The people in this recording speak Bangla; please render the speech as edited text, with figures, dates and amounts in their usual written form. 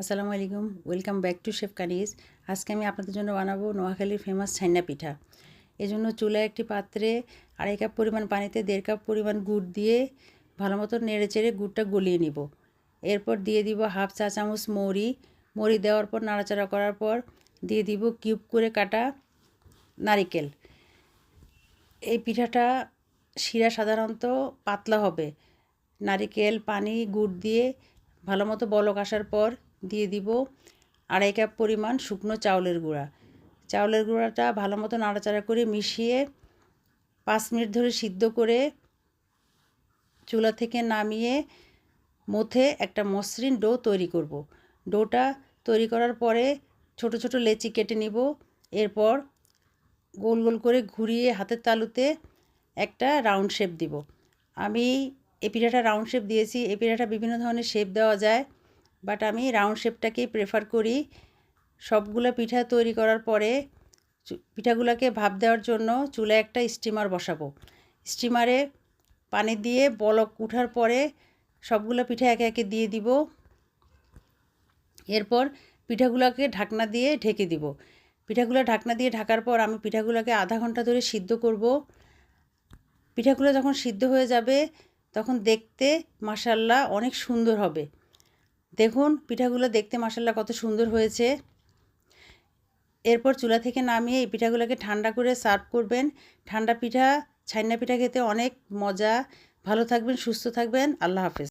আসসালামু আলাইকুম, ওয়েলকাম ব্যাক টু শেফ কানিজ। আজকে আমি আপনাদের জন্য বানাবো নোয়াখালীর ফেমাস ছাইনা পিঠা। এজন্য চুলায় একটি পাত্রে 2.5 কাপ পরিমাণ পানিতে 1.5 কাপ পরিমাণ গুড় দিয়ে ভালো মতো নেড়ে চেড়ে গুড়টা গলিয়ে নিব। এরপর দিয়ে দিব হাফ চা চামচ মৌরি দেওয়ার পর নাড়াচাড়া করার পর দিয়ে দিব কিউব করে কাটা নারিকেল। এই পিঠাটা শিরা সাধারণত পাতলা হবে। নারিকেল, পানি, গুড় দিয়ে ভালো মতো বলক আসার পর দিয়ে দিব 2.5 কাপ পরিমাণ শুকনো চাউলের গুঁড়া। চাউলের গুঁড়াটা ভালো মতো নাড়াচাড়া করে মিশিয়ে 5 মিনিট ধরে সিদ্ধ করে চুলা থেকে নামিয়ে মথে একটা মসৃণ ডো তৈরি করব। ডোটা তৈরি করার পরে ছোট ছোট লেচি কেটে নিব। এরপর গোল গোল করে ঘুরিয়ে হাতের তালুতে একটা রাউন্ড শেপ দিব। আমি এই পিঠাটা রাউন্ড শেপ দিয়েছি। এই পিঠাটা বিভিন্ন ধরনের শেপ দেওয়া যায়, বাট আমি রাউন্ড শেপটাকেই প্রেফার করি। সবগুলো পিঠা তৈরি করার পরে পিঠাগুলোকে ভাপ দেওয়ার জন্য চুলায় একটা স্টিমার বসাবো। স্টিমারে পানি দিয়ে বলক উঠার পরে সবগুলো পিঠা একে একে দিয়ে দিব। এরপর পিঠাগুলোকে ঢাকনা দিয়ে ঢেকে দিব। পিঠাগুলো ঢাকনা দিয়ে ঢাকার পর আমি পিঠাগুলোকে আধা ঘন্টা ধরে সিদ্ধ করব। পিঠাগুলো যখন সিদ্ধ হয়ে যাবে তখন দেখতে মাশাআল্লাহ অনেক সুন্দর হবে। দেখুন পিঠাগুলো দেখতে মাশাআল্লাহ কত সুন্দর হয়েছে। এরপর চুলা থেকে নামিয়ে এই পিঠাগুলোকে ঠান্ডা করে সার্ভ করবেন। ঠান্ডা পিঠা ছাইনা পিঠা খেতে অনেক মজা। ভালো থাকবেন, সুস্থ থাকবেন। আল্লাহ হাফেজ।